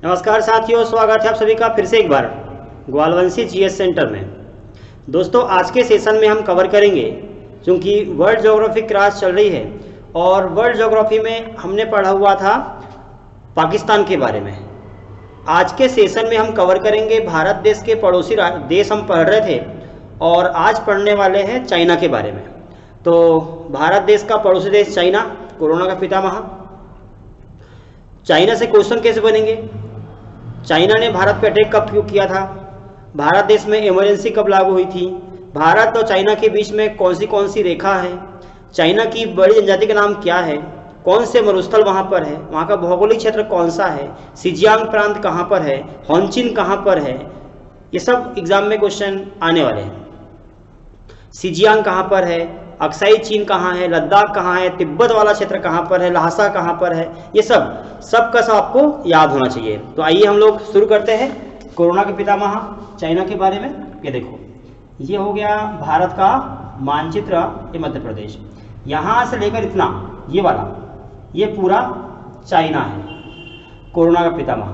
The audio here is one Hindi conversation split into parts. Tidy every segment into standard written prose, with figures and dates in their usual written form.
नमस्कार साथियों, स्वागत है आप सभी का फिर से एक बार ग्वालवंशी जीएस सेंटर में। दोस्तों, आज के सेशन में हम कवर करेंगे, क्योंकि वर्ल्ड ज्योग्राफी क्लास चल रही है और वर्ल्ड ज्योग्राफी में हमने पढ़ा हुआ था पाकिस्तान के बारे में। आज के सेशन में हम कवर करेंगे भारत देश के पड़ोसी देश हम पढ़ रहे थे और आज पढ़ने वाले हैं चाइना के बारे में। तो भारत देश का पड़ोसी देश चाइना, कोरोना का पितामह। चाइना से क्वेश्चन कैसे बनेंगे? चाइना ने भारत पर अटैक कब क्यों किया था? भारत देश में इमरजेंसी कब लागू हुई थी? भारत और चाइना के बीच में कौन सी रेखा है? चाइना की बड़ी जनजाति का नाम क्या है? कौन से मरुस्थल वहाँ पर है? वहाँ का भौगोलिक क्षेत्र कौन सा है? सिजियांग प्रांत कहाँ पर है? होनचिन कहाँ पर है? ये सब एग्जाम में क्वेश्चन आने वाले हैं। सिजियांग कहाँ पर है? अक्साई चीन कहाँ है? लद्दाख कहाँ है? तिब्बत वाला क्षेत्र कहाँ पर है? ल्हासा कहाँ पर है? ये सब का सब आपको याद होना चाहिए। तो आइए हम लोग शुरू करते हैं कोरोना के पितामह चाइना के बारे में। ये देखो, ये हो गया भारत का मानचित्र, ये मध्य प्रदेश, यहाँ से लेकर इतना ये वाला, ये पूरा चाइना है, कोरोना का पितामह।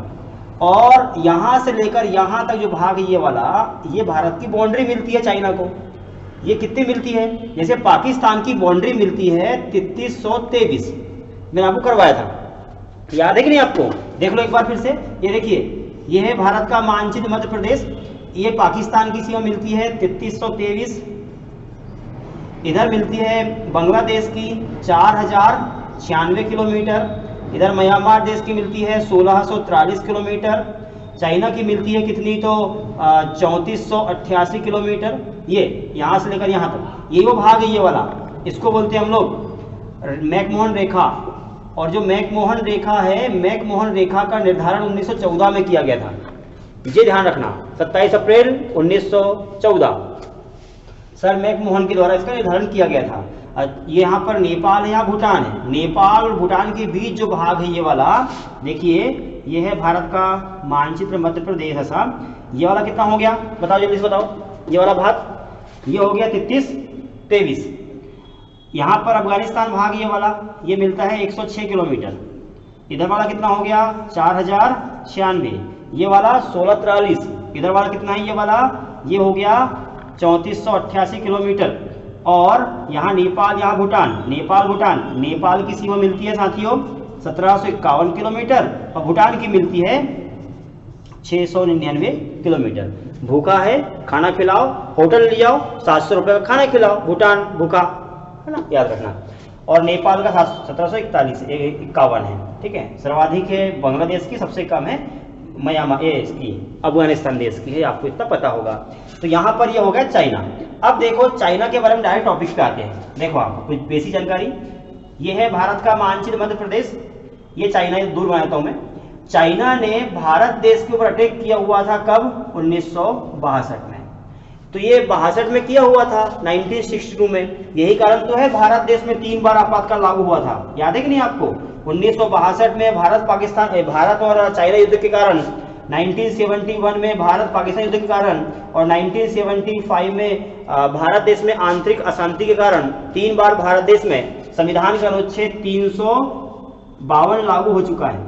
और यहाँ से लेकर यहाँ तक जो भाग ये वाला, ये भारत की बाउंड्री मिलती है चाइना को। ये कितनी मिलती है? जैसे पाकिस्तान की बाउंड्री मिलती है 3323, मैंने आपको करवाया था, याद है कि नहीं आपको? देख लो एक बार फिर से। ये देखिए, ये है भारत का मानचित्र मध्य प्रदेश, ये पाकिस्तान की सीमा मिलती है 3323, इधर मिलती है बांग्लादेश की 4096 किलोमीटर, इधर म्यांमार देश की मिलती है 1643 किलोमीटर, चाइना की मिलती है कितनी तो 3488 किलोमीटर। ये यहाँ से लेकर यहाँ तक ये वो भाग है, ये वाला, इसको बोलते हैं हम लोग मैकमोहन रेखा। और जो मैकमोहन रेखा है, मैकमोहन रेखा का निर्धारण 1914 में किया गया था, ये ध्यान रखना, 27 अप्रैल 1914 सर मैकमोहन के द्वारा इसका निर्धारण किया गया था। ये यहाँ पर नेपाल है या भूटान है, नेपाल और भूटान के बीच जो भाग है ये वाला, देखिए ये है भारत का मानचित्र मध्य प्रदेश है साहब। ये वाला कितना हो गया बताओ, जल्दी से बताओ। ये वाला भाग ये हो गया 3323। यहाँ पर अफगानिस्तान भाग ये वाला, ये मिलता है 106 किलोमीटर। इधर वाला कितना हो गया 4096, ये वाला 1643, इधर वाला कितना है ये वाला, ये हो गया 3488 किलोमीटर। और यहाँ नेपाल, यहाँ भूटान, नेपाल की सीमा मिलती है साथियों 1751 किलोमीटर और भूटान की मिलती है 699 किलोमीटर। भूखा है खाना खिलाओ, होटल ले जाओ, 700 रुपये का खाना खिलाओ, भूटान भूखा है ना, याद रखना। और नेपाल का 1751 है, ठीक है। सर्वाधिक है बांग्लादेश की, सबसे कम है म्यांमार इसकी अफगानिस्तान देश की है, आपको इतना पता होगा। तो यहाँ पर ये हो गया चाइना। अब देखो चाइना के बारे में डायरेक्ट टॉपिक पे आते हैं। देखो आपको कुछ बेसिक जानकारी, ये है भारत का मानचित्र मध्य प्रदेश, ये चाइना, दूर बनाता हूँ मैं। चाइना ने भारत देश के ऊपर अटैक किया हुआ था कब? 1962 में। तो ये 62 में किया हुआ था, 1962 में। यही कारण तो है भारत देश में 3 बार आपातकाल लागू हुआ था, याद है कि नहीं आपको? 1962 में भारत और चाइना युद्ध के कारण, 1971 में भारत पाकिस्तान युद्ध के कारण और 1975 में भारत देश में आंतरिक अशांति के कारण 3 बार भारत देश में संविधान का अनुच्छेद 352 लागू हो चुका है।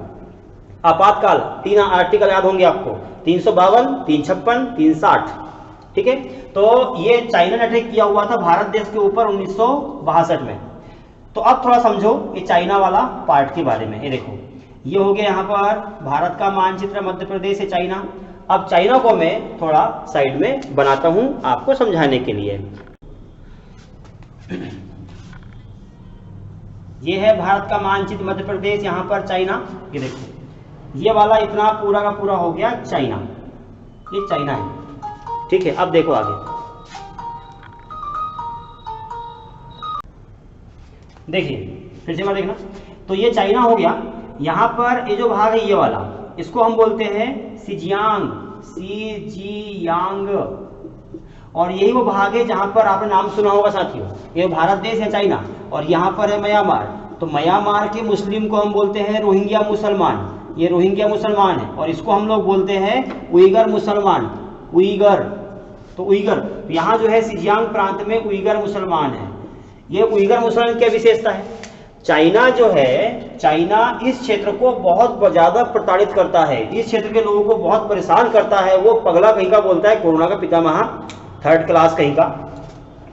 आपातकाल 3 आर्टिकल याद होंगे आपको, 352, 356, 360, ठीक है। तो ये चाइना ने अटैक किया हुआ था भारत देश के ऊपर 1962 में। तो अब थोड़ा समझो ये चाइना वाला पार्ट के बारे में। ये देखो, ये हो गया यहाँ पर भारत का मानचित्र मध्य प्रदेश है चाइना। अब चाइना को मैं थोड़ा साइड में बनाता हूं आपको समझाने के लिए। ये है भारत का मानचित्र मध्य प्रदेश, यहाँ पर चाइना। ये देखो, ये वाला इतना पूरा का पूरा हो गया चाइना, ये चाइना है, ठीक है। अब देखो आगे, देखिए फिर से बार देखना। तो ये चाइना हो गया। यहाँ पर ये जो भाग है ये वाला, इसको हम बोलते हैं सिजियांग, और यही वो भाग है जहाँ पर आपने नाम सुना होगा साथियों, ये भारत देश है चाइना। और यहाँ पर है म्यांमार, तो म्यांमार के मुस्लिम को हम बोलते हैं रोहिंग्या मुसलमान, ये रोहिंग्या मुसलमान है। और इसको हम लोग बोलते हैं उइगर मुसलमान, उइगर। तो उइगर, तो यहाँ जो है सिजियांग प्रांत में उइगर मुसलमान है। ये उइगर मुसलमान की विशेषता है, चाइना जो है, चाइना इस क्षेत्र को बहुत ज्यादा प्रताड़ित करता है, इस क्षेत्र के लोगों को बहुत परेशान करता है। वो पगला कहीं का बोलता है, कोरोना का पितामह, थर्ड क्लास कहीं का।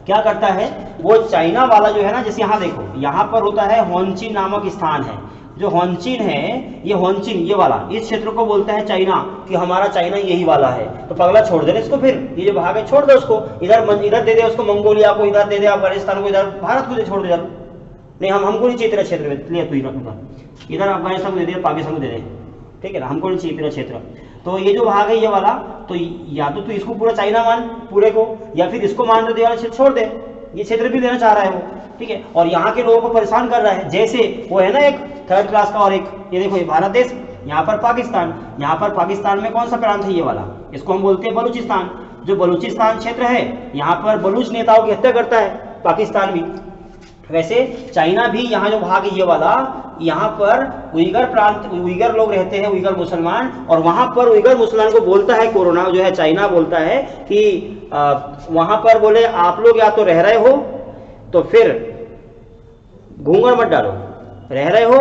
क्या करता है वो चाइना वाला जो है ना, जैसे यहाँ देखो, यहाँ पर होता है होनचिन नामक स्थान है। जो होनचिन है, ये होनचिन ये वाला, इस क्षेत्र को बोलता है चाइना, कि हमारा चाइना यही वाला है। तो पगला छोड़ दे इसको, फिर ये जो भाग है छोड़ दे उसको, इधर दे दे उसको मंगोलिया को, इधर दे दे अफगानिस्तान को, इधर भारत को दे, छोड़ दे इधर। नहीं हमको नहीं चाहिए तेरा क्षेत्र में, ले तू इधर अफगानिस्तान को दे दे, पाकिस्तान को दे दे, ठीक है ना, हमको नहीं चाहिए तेरा क्षेत्र। तो ये जो भाग है ये वाला, तो या तो तू इसको पूरा चाइना मान पूरे को, या फिर इसको मान दे, वाला क्षेत्र छोड़ दे, ये क्षेत्र भी लेना चाह रहा है वो, ठीक है। और यहाँ के लोगों को परेशान कर रहा है। जैसे वो है ना एक थर्ड क्लास का, और एक ये देखो, ये भारत देश, यहाँ पर पाकिस्तान, यहाँ पर पाकिस्तान में कौन सा प्रांत है ये वाला, इसको हम बोलते हैं बलूचिस्तान। जो बलूचिस्तान क्षेत्र है, यहाँ पर बलूच नेताओं की हत्या करता है पाकिस्तान भी। वैसे चाइना भी, यहाँ जो भाग है ये वाला, यहाँ पर उइगर प्रांत, उइगर लोग रहते हैं, उइगर मुसलमान, और वहां पर उइगर मुसलमान को बोलता है कोरोना जो है, चाइना बोलता है कि वहां पर बोले आप लोग या तो रह रहे हो तो फिर घूंघट मत डालो, रह रहे हो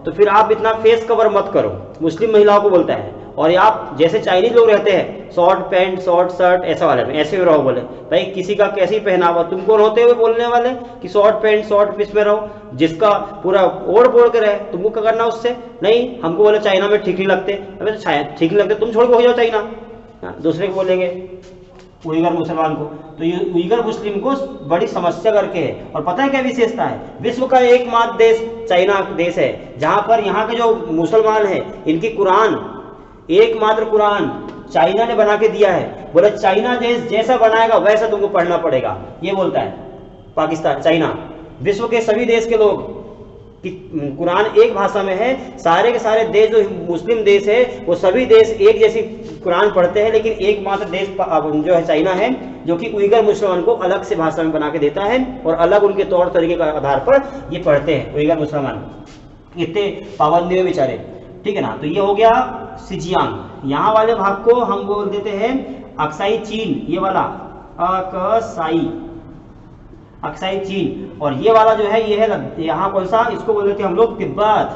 तो फिर आप इतना फेस कवर मत करो, मुस्लिम महिलाओं को बोलता है। और आप जैसे चाइनीज लोग रहते हैं, शॉर्ट पैंट शॉर्ट शर्ट ऐसा वाले में, ऐसे में रहो। बोले भाई किसी का कैसी पहनावा, तुम कौन होते हुए बोलने वाले कि शॉर्ट पैंट शॉर्ट पीस में रहो, जिसका पूरा ओढ़ बोल के रहे, तुमको क्या करना उससे? नहीं, हमको बोले चाइना में ठीक नहीं लगते। अबे तो ठीक नहीं लगते, तुम छोड़ के हो जाओ चाइना, दूसरे को बोलेंगे उइगर मुसलमान को। तो ये उइगर मुस्लिम को बड़ी समस्या करके है। और पता है क्या विशेषता है? विश्व का एकमात्र देश चाइना देश है, जहां पर यहाँ के जो मुसलमान है, इनकी कुरान, एकमात्र कुरान चाइना ने बना के दिया है। बोले चाइना देश जैसा बनाएगा वैसा तुमको पढ़ना पड़ेगा, ये बोलता है पाकिस्तान, चाइना। विश्व के सभी देश के लोग कि कुरान एक भाषा में है, सारे के सारे देश जो मुस्लिम देश है वो सभी देश एक जैसी कुरान पढ़ते हैं, लेकिन एकमात्र देश जो है चाइना है, जो कि उइगर मुसलमान को अलग से भाषा में बना के देता है और अलग उनके तौर तरीके के आधार पर ये पढ़ते हैं उइगर मुसलमान, इतने पाबंदी में बेचारे, ठीक है ना। तो ये हो गया सिजियांग। यहाँ वाले भाग को हम बोल देते हैं अक्साई चीन, ये वाला अक्साई चीन। और ये वाला जो है ये है यहाँ कौन सा, इसको बोल देते हैं हम लोग तिब्बत।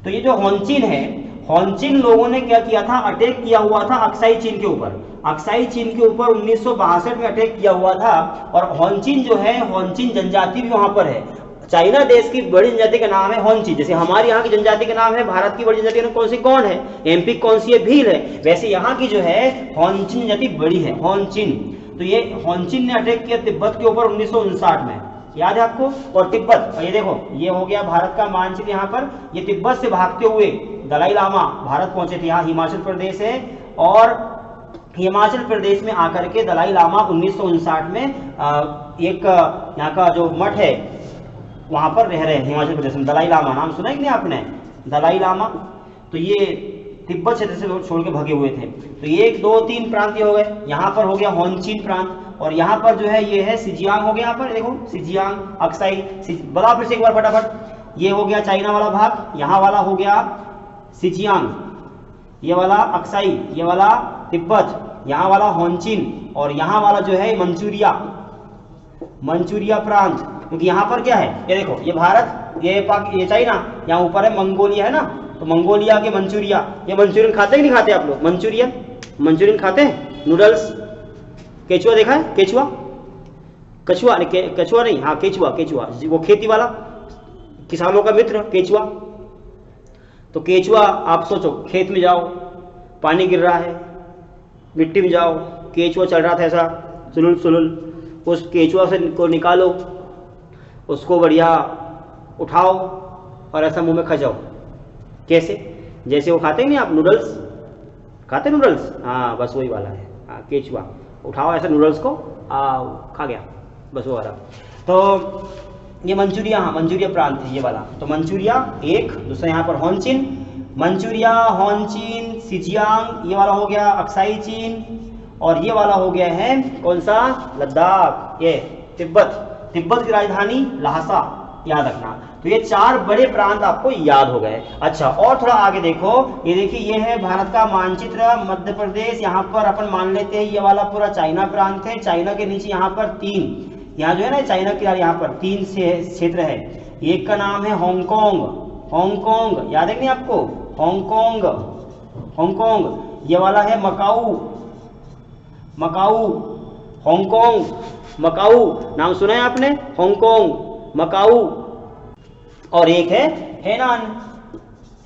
तो ये जो होनचिन है, होनचिन लोगों ने क्या किया था, अटैक किया हुआ था अक्साई चीन के ऊपर। अक्साई चीन के ऊपर 1962 में अटैक किया हुआ था। और होनचिन जो है, होनचिन जनजाति भी वहां पर है। चाइना देश की बड़ी जनजाति का नाम है होनचिन। जैसे हमारे यहाँ की जनजाति का नाम है, भारत की बड़ी जनजाति कौन सी, कौन है, एमपी कौन सी है, भील है। वैसे यहाँ की जो है होनचिन जनजाति बड़ी है, होनचिन। तो ये होनचिन ने अटैक किया तिब्बत के ऊपर 1959 में, याद है आपको। और तिब्बत, ये देखो ये हो गया भारत का मानचित्र। यहाँ पर ये तिब्बत से भागते हुए दलाई लामा भारत पहुंचे थे। यहाँ हिमाचल प्रदेश है, और हिमाचल प्रदेश में आकर के दलाई लामा 1959 में एक यहाँ का जो मठ है वहां पर रह रहे हैं हिमाचल प्रदेश में। दलाई लामा नाम सुना है कि नहीं आपने, दलाई लामा। तो ये तिब्बत क्षेत्र से छोड़ के भगे हुए थे। तो 1 2 3 प्रांत हो गए। यहाँ पर हो गया होनचिन प्रांत, और यहाँ पर जो है ये है सिजियांग हो गया। यहाँ पर देखो सिजियांग, अक्साई, बता फिर से एक बार फटाफट। ये हो गया चाइना वाला भाग, यहाँ वाला हो गया सिजियांग, ये वाला अक्साई, ये वाला तिब्बत, यहाँ वाला होनचिन, और यहाँ वाला जो है मंचूरिया प्रांत। क्योंकि यहाँ पर क्या है, ये देखो ये भारत, ये चाइना, यहाँ ऊपर है मंगोलिया है ना, तो मंगोलिया के मंचूरिया। ये मंचूरियन खाते कि नहीं खाते आप लोग? मंचूरियन खाते हैं? नूडल्स, केचुआ देखा है? केचुआ, कछुआ नहीं, कछुआ नहीं, हाँ केचुआ, वो खेती वाला, किसानों का मित्र केचुआ। तो केचुआ, आप सोचो खेत में जाओ, पानी गिर रहा है, मिट्टी में जाओ, केचुआ चल रहा था ऐसा सुलुल, उस केचुआ से को निकालो, उसको बढ़िया उठाओ और ऐसा मुंह में खजाओ। कैसे? जैसे वो खाते नहीं आप नूडल्स, खाते नूडल्स, हाँ बस वही वाला है। हाँ केचुआ, उठाओ ऐसा नूडल्स को, खा गया, बस वो वाला। तो ये मंचूरिया, हाँ मंचूरिया प्रांत है ये वाला। तो मंचूरिया एक, दूसरा यहाँ पर होनचिन, मंचूरिया, होनचिन, सिजियांग, ये वाला हो गया अक्साई चीन, और ये वाला हो गया है कौन सा, लद्दाख, ये तिब्बत की राजधानी लहासा, याद रखना। तो ये 4 बड़े प्रांत आपको याद हो गए। अच्छा, और थोड़ा आगे देखो, ये देखिए ये है भारत का मानचित्र, मध्य प्रदेश। यहाँ पर अपन मान लेते हैं ये वाला पूरा चाइना प्रांत है। चाइना के नीचे यहाँ पर 3, यहाँ जो है ना चाइना के यहाँ पर 3 क्षेत्र है। एक का नाम है हांगकांग, हांगकांग याद है कि नहीं आपको, हांगकांग, हांगकांग। ये वाला है मकाऊ, मकाऊ, हांगकांग, मकाऊ, नाम सुना है आपने, हांगकांग, मकाऊ। और एक है हेनान,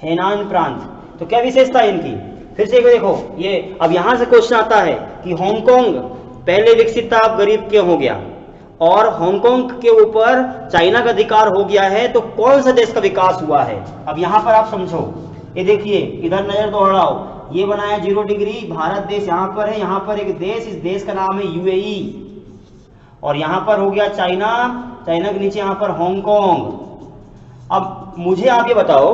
हेनान प्रांत। तो क्या विशेषता है इनकी, फिर से देखो ये, अब यहां से क्वेश्चन आता है कि हांगकांग पहले विकसित था, अब गरीब क्यों हो गया, और हांगकांग के ऊपर चाइना का अधिकार हो गया है, तो कौन सा देश का विकास हुआ है। अब यहां पर आप समझो, ये देखिए इधर नजर दोहराओ, ये बनाया 0 डिग्री, भारत देश यहां पर है, यहां पर एक देश, इस देश का नाम है यूएई, और यहां पर हो गया चाइना, चाइना के नीचे यहां पर हांगकांग। अब मुझे आप ये बताओ,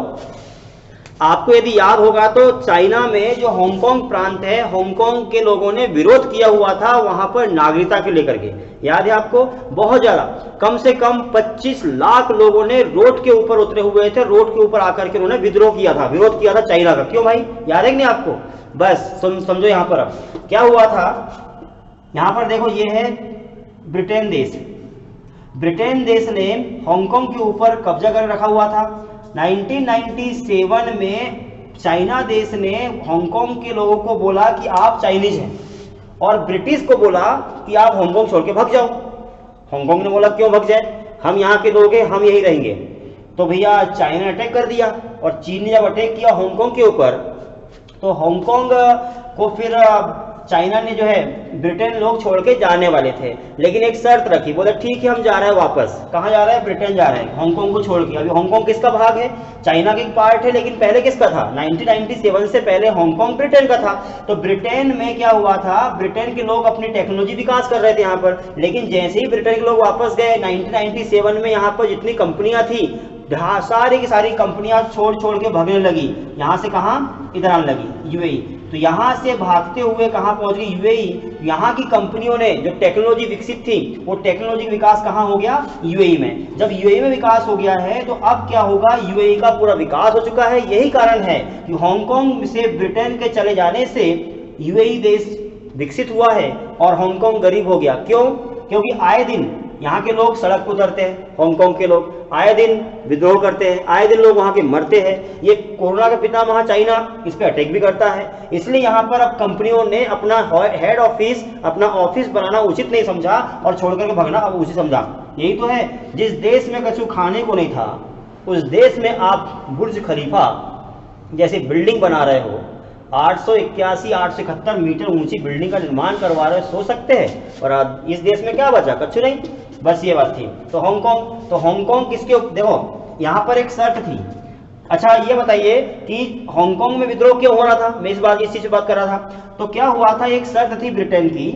आपको यदि याद होगा तो चाइना में जो हांगकांग प्रांत है, हांगकांग के लोगों ने विरोध किया हुआ था वहां पर नागरिकता के लेकर के, याद है आपको, बहुत ज्यादा, कम से कम 25 लाख लोगों ने रोड के ऊपर उतरे हुए थे, रोड के ऊपर आकर के उन्होंने विद्रोह किया था, विरोध किया था चाइना का। क्यों भाई, याद है कि नहीं आपको, बस समझो यहां पर अब क्या हुआ था। यहां पर देखो, ये है ब्रिटेन देश, ब्रिटेन देश ने हांगकांग के ऊपर कब्जा कर रखा हुआ था। 1997 में चाइना देश ने हांगकांग के लोगों को बोला कि आप चाइनीज हैं, और ब्रिटिश को बोला कि आप हांगकांग छोड़ के भाग जाओ। हांगकांग ने बोला क्यों भाग जाए, हम यहाँ के लोग हैं, हम यही रहेंगे। तो भैया चाइना ने अटैक कर दिया, और चीन ने जब अटैक किया हांगकांग के ऊपर, तो हांगकांग को फिर चाइना ने जो है, ब्रिटेन लोग छोड़ के जाने वाले थे, लेकिन एक शर्त रखी, बोले ठीक है हम जा रहे हैं वापस। कहाँ जा रहे हैं, ब्रिटेन जा रहे हैं, हांगकांग को छोड़ के। अभी हांगकांग किसका भाग है, चाइना का एक पार्ट है, लेकिन पहले किसका था, 1997 से पहले हांगकांग ब्रिटेन का था। तो ब्रिटेन में क्या हुआ था, ब्रिटेन के लोग अपनी टेक्नोलॉजी विकास कर रहे थे यहाँ पर, लेकिन जैसे ही ब्रिटेन के लोग वापस गए 1997 में, यहाँ पर जितनी कंपनियां थी सारी की सारी कंपनियां छोड़ छोड़ के भागने लगी। यहां से कहां, इधर आने लगी, यूएई। तो यहां से भागते हुए कहां पहुंच गई, यूएई। यहां की कंपनियों ने जो टेक्नोलॉजी विकसित थी, वो टेक्नोलॉजी विकास कहां हो गया, यूएई में। जब यूएई में विकास हो गया है, तो अब क्या होगा, यूएई का पूरा विकास हो चुका है। यही कारण है कि हांगकांग से ब्रिटेन के चले जाने से यूएई देश विकसित हुआ है और हांगकांग गरीब हो गया। क्यों, क्योंकि आए दिन यहाँ के लोग सड़क पर उतरते हैं, हांगकांग के लोग आए दिन विद्रोह करते हैं, आए दिन लोग वहां के मरते हैं। ये कोरोना का पितामह चाइना इस पे अटैक भी करता है। इसलिए यहाँ पर अब कंपनियों ने अपना हेड ऑफिस, अपना ऑफिस बनाना उचित नहीं समझा और छोड़ करके भागना अब उचित समझा। यही तो है, जिस देश में कछु खाने को नहीं था, उस देश में आप बुर्ज खलीफा जैसे बिल्डिंग बना रहे हो, 881 871 मीटर ऊंची बिल्डिंग का निर्माण करवा रहे, सो सकते हैं। और इस देश में क्या बचा, कछु नहीं। बस ये बात थी। तो हांगकांग किसके, देखो यहाँ पर एक शर्त थी। अच्छा ये बताइए कि हांगकांग में विद्रोह क्यों हो रहा था, मैं इस चीज से बात कर रहा था। तो क्या हुआ था, एक शर्त थी ब्रिटेन की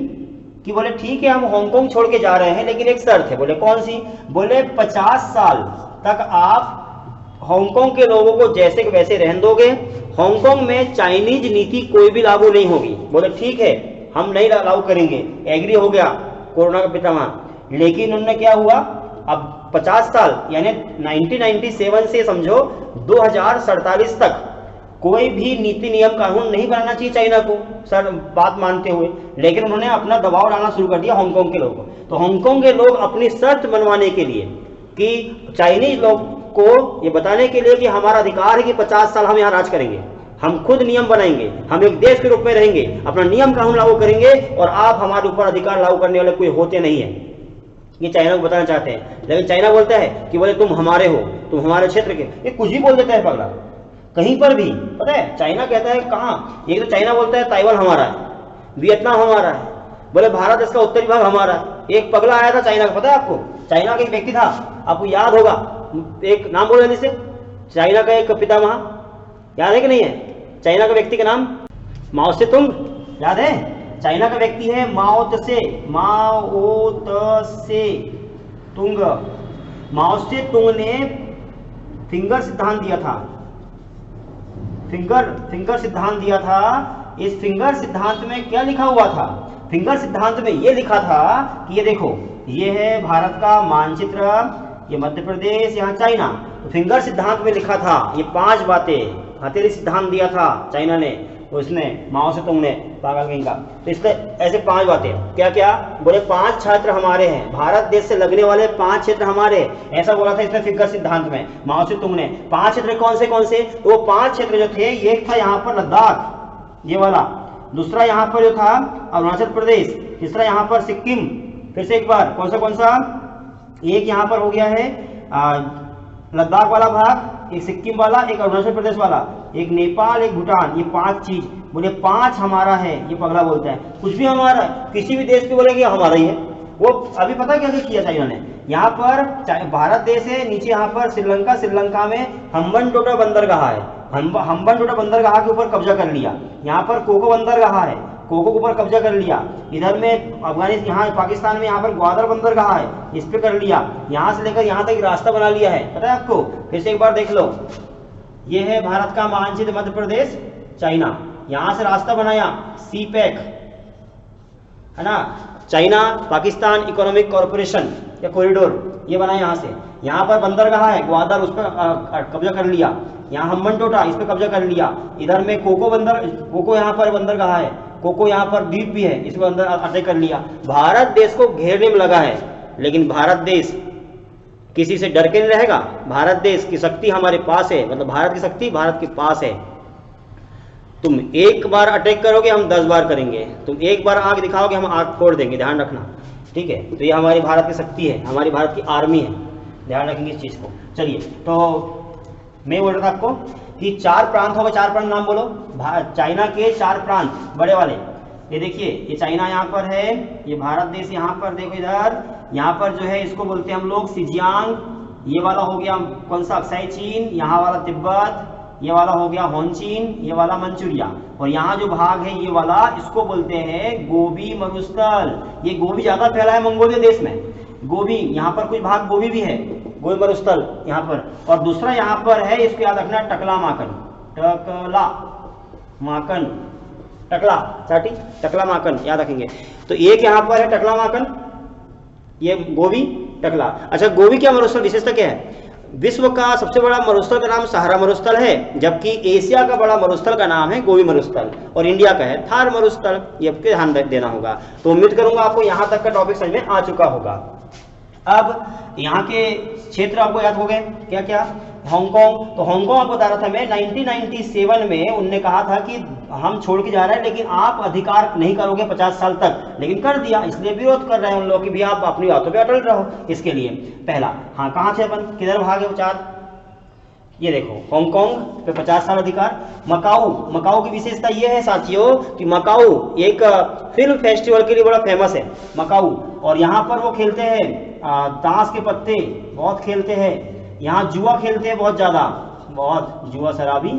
कि बोले ठीक है हम हांगकांग छोड़ के जा रहे हैं, लेकिन एक शर्त है। बोले कौन सी, बोले 50 साल तक आप हांगकांग के लोगों को जैसे के वैसे रहने दोगे, हांगकांग में चाइनीज नीति कोई भी लागू नहीं होगी। बोले ठीक है हम नहीं लागू करेंगे, एग्री हो गया कोरोना का पितामह। लेकिन उन्होंने क्या हुआ, अब 50 साल यानी 1997 से समझो 2047 तक कोई भी नीति नियम कानून नहीं बनाना चाहिए चाइना को, सर बात मानते हुए। लेकिन उन्होंने अपना दबाव डालना शुरू कर दिया हांगकांग के लोगों को। तो हांगकांग के लोग अपनी शर्त मनवाने के लिए कि चाइनीज लोग को ये बताने के लिए कि हमारा अधिकार है कि 50 साल हम यहाँ राज करेंगे, हम खुद नियम बनाएंगे, हम एक देश के रूप में रहेंगे, अपना नियम कानून लागू करेंगे, और आप हमारे ऊपर अधिकार लागू करने वाले कोई होते नहीं है। ये चाइना को बताना चाहते हैं। लेकिन चाइना बोलता है कि बोले तुम हमारे हो, तुम हमारे क्षेत्र के, ये कुछ भी बोल देता है पगला, कहीं पर भी। पता है चाइना कहता है कहाँ, एक तो चाइना बोलता है ताइवान हमारा है, वियतनाम हमारा है, बोले भारत इसका उत्तरी भाग हमारा है। एक पगला आया था चाइना का, पता है आपको, चाइना का एक व्यक्ति था, आपको याद होगा, एक नाम बोल जल्दी से, चाइना का एक पितामह याद है कि नहीं है, चाइना का व्यक्ति का नाम माओ से तुंग, याद है। चाइना का व्यक्ति है माओ त्से तुंग। माओ से तुंग ने फिंगर सिद्धांत दिया था, फिंगर सिद्धांत दिया था। इस फिंगर सिद्धांत में क्या लिखा हुआ था, फिंगर सिद्धांत में ये लिखा था कि ये देखो, ये है भारत का मानचित्र, ये मध्य प्रदेश, यहाँ चाइना। तो फिंगर सिद्धांत में लिखा था ये 5 बातें, हथेली सिद्धांत दिया था चाइना ने। उसने माओ से तुंग ने, पागल कहीं का। तो इसलिए ऐसे 5 बातें, क्या क्या बोले, 5 क्षेत्र हमारे हैं, भारत देश से लगने वाले 5 क्षेत्र हमारे, ऐसा बोला था इसमें फिगर सिद्धांत में माओ से तुंग ने। 5 क्षेत्र कौन से कौन से? तो वो 5 क्षेत्र जो थे, एक था यहाँ पर लद्दाख, ये वाला, दूसरा यहाँ पर जो था अरुणाचल प्रदेश, तीसरा यहाँ पर सिक्किम, फिर से एक बार कौन सा, एक यहाँ पर हो गया है लद्दाख वाला भाग, एक सिक्किम वाला, एक अरुणाचल प्रदेश वाला, एक नेपाल, एक भूटान, ये 5 चीज बोले 5 हमारा है। ये पगला बोलता है कुछ भी हमारा, किसी भी देश पे बोलेंगे हमारा ही है। वो अभी पता क्या किया चाइना ने, यहाँ पर भारत देश है, नीचे यहाँ पर श्रीलंका में हम्बनटोटा बंदरगाह है, हम्बनटोटा बंदरगाह के ऊपर कब्जा कर लिया। यहाँ पर कोको बंदरगाह है, कोको के ऊपर कब्जा कर लिया। इधर में अफगानिस्तान, यहाँ पाकिस्तान में यहाँ पर ग्वादर बंदरगाह है, इस पे कर लिया। यहाँ से लेकर यहाँ तक रास्ता बना लिया है, पता है आपको? फिर से एक बार देख लो, ये है भारत का मानचित्र, मध्य प्रदेश, चाइना, यहाँ से रास्ता बनाया, सी पैक है ना, चाइना पाकिस्तान इकोनॉमिक कॉरपोरेशन या कॉरिडोर, ये बना यहाँ से। यहाँ पर बंदरगाह है ग्वादर, उस पर कब्जा कर लिया। यहाँ हम्बनटोटा, इस पर कब्जा कर लिया। इधर में कोको यहाँ पर बंदरगाह है, कोको यहाँ पर द्वीप भी है, इस पर अंदर अटैक कर लिया। भारत देश को घेरने में लगा है, लेकिन भारत देश किसी से डर के नहीं रहेगा। भारत देश की शक्ति हमारे पास है, मतलब भारत की शक्ति भारत के पास है। तुम एक बार अटैक करोगे, हम 10 बार करेंगे। तुम एक बार आग दिखाओगे, हम आग फोड़ देंगे, ध्यान रखना, ठीक है? तो ये हमारी भारत की शक्ति है, हमारी भारत की आर्मी है, ध्यान रखेंगे इस चीज को। चलिए, तो मैं बोल रहा था आपको कि 4 प्रांत होगा, 4 प्रांत नाम बोलो, चाइना के 4 प्रांत बड़े वाले। ये देखिए, ये चाइना यहाँ पर है, ये भारत देश यहाँ पर देखो, इधर यहाँ पर जो है इसको बोलते हैं हम लोग सिजियांग, ये वाला हो गया कौन सा, अक्साई चीन, यहाँ वाला तिब्बत, ये वाला हो गया होनचीन, ये वाला मंचूरिया, और यहाँ जो भाग है ये वाला, इसको बोलते हैं गोबी मरुस्थल। ये गोबी ज्यादा फैला है मंगोलिया देश में, गोबी, यहाँ पर कुछ भाग गोबी भी है, गोबी मरुस्थल यहाँ पर। और दूसरा यहाँ पर है, इसको याद रखना, टकला माकन, टकला माकन, टकला चाटी, टकला माकन याद रखेंगे। तो एक यहाँ पर है टकला माकन, ये गोबी टकला। अच्छा, गोबी क्या मरुस्थल विशेषता क्या है? विश्व का सबसे बड़ा मरुस्थल का नाम सहारा मरुस्थल है, जबकि एशिया का बड़ा मरुस्थल का नाम है गोबी मरुस्थल, और इंडिया का है थार मरुस्थल। ये आपको ध्यान देना होगा। तो उम्मीद करूंगा आपको यहाँ तक का टॉपिक समझ में आ चुका होगा। अब यहाँ के क्षेत्र आपको याद हो गए, क्या क्या? हांगकांग, तो हांगकांग आपको बता रहा था मैं, 1997 में उनने कहा था कि हम छोड़ के जा रहे हैं, लेकिन आप अधिकार नहीं करोगे 50 साल तक, लेकिन कर दिया, इसलिए विरोध कर रहे हैं उन लोग कि भी आप अपनी बातों पे अटल रहो। इसके लिए पहला, हाँ कहाँ से अपन किधर भागे विचार, ये देखो हांगकांग पे 50 साल अधिकार। मकाऊ की विशेषता ये है साथियों कि मकाऊ एक फिल्म फेस्टिवल के लिए बड़ा फेमस है मकाऊ, और यहाँ पर वो खेलते हैं ताश के पत्ते बहुत खेलते हैं, यहाँ जुआ खेलते हैं बहुत ज़्यादा, बहुत जुआ शराबी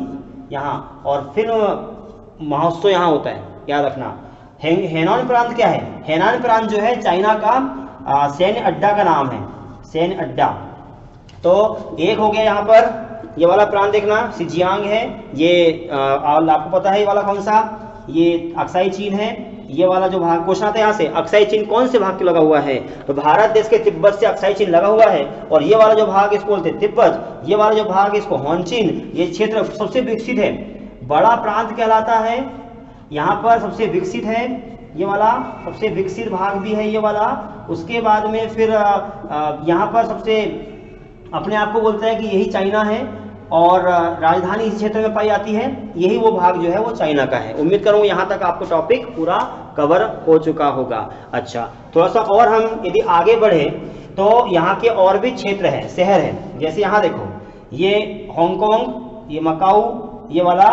यहाँ, और फिल्म महोत्सव यहाँ होता है, याद रखना। हेनान प्रांत क्या है? हेनान प्रांत जो है चाइना का सैन्य अड्डा का नाम है, सैन्य अड्डा। तो एक हो गया यहाँ पर, ये वाला प्रांत देखना सिजियांग है, ये आपको पता है ये वाला कौन सा, ये अक्साई चीन है। ये वाला जो भाग क्वेश्चन आता है यहाँ से, अक्साई चीन कौन से भाग के लगा हुआ है? तो भारत देश के तिब्बत से अक्साई चीन लगा हुआ है। और ये वाला जो भाग इसको बोलते हैं तिब्बत, ये वाला जो भाग इसको होनचीन, ये क्षेत्र सबसे विकसित है, बड़ा प्रांत कहलाता है, यहाँ पर सबसे विकसित है, ये वाला सबसे विकसित भाग भी है ये वाला। उसके बाद में फिर यहाँ पर सबसे अपने आप को बोलता है कि यही चाइना है, और राजधानी इस क्षेत्र में पाई जाती है, यही वो भाग जो है वो चाइना का है। उम्मीद करूँ यहाँ तक आपको टॉपिक पूरा कवर हो चुका होगा। अच्छा, थोड़ा सा और हम यदि आगे बढ़े तो यहाँ के और भी क्षेत्र हैं, शहर हैं, जैसे यहाँ देखो ये हांगकांग, ये मकाऊ, ये वाला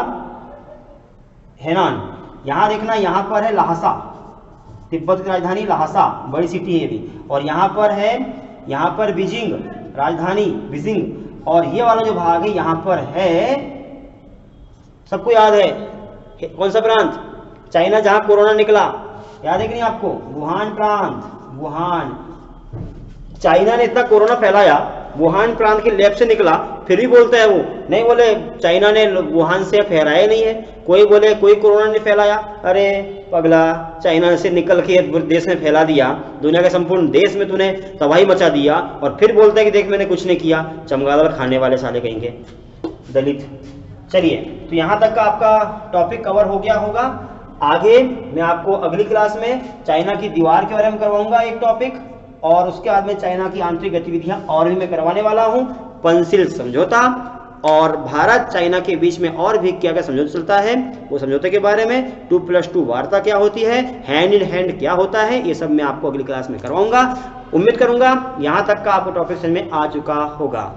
हेनान। यहाँ देखना, यहाँ पर है लहासा, तिब्बत की राजधानी लहासा, बड़ी सिटी है भी। और यहाँ पर है, यहाँ पर बीजिंग, राजधानी बीजिंग। और ये वाला जो भाग है यहाँ पर है, सबको याद है कौन सा प्रांत? चाइना जहाँ कोरोना निकला, याद है कि नहीं आपको? वुहान प्रांत, वुहान। चाइना ने इतना कोरोना फैलाया, वुहान प्रांत के लैब से निकला, फिर भी बोलता है वो नहीं, बोले चाइना ने वुहान से फैलाया नहीं है। कोई बोले कोई कोरोना नहीं फैलाया, अरे पगला, चाइना से निकल के देश में फैला दिया, दुनिया के संपूर्ण देश में तूने तबाही मचा दिया, और फिर बोलता है कि देख मैंने कुछ नहीं किया। चमगादड़ खाने वाले साले कहेंगे, दलित। चलिए, तो यहाँ तक का आपका टॉपिक कवर हो गया होगा। आगे मैं आपको अगली क्लास में चाइना की दीवार के बारे में करवाऊंगा एक टॉपिक, और उसके बाद में चाइना की आंतरिक गतिविधियां और भी मैं करवाने वाला हूं, पंचशील समझौता, और भारत चाइना के बीच में और भी क्या क्या समझौता चलता है, वो समझौते के बारे में 2+2 वार्ता क्या होती है, हैंड इन हैंड क्या होता है, ये सब मैं आपको अगली क्लास में करवाऊंगा। उम्मीद करूंगा यहाँ तक का आपको टॉपिक समझ में आ चुका होगा।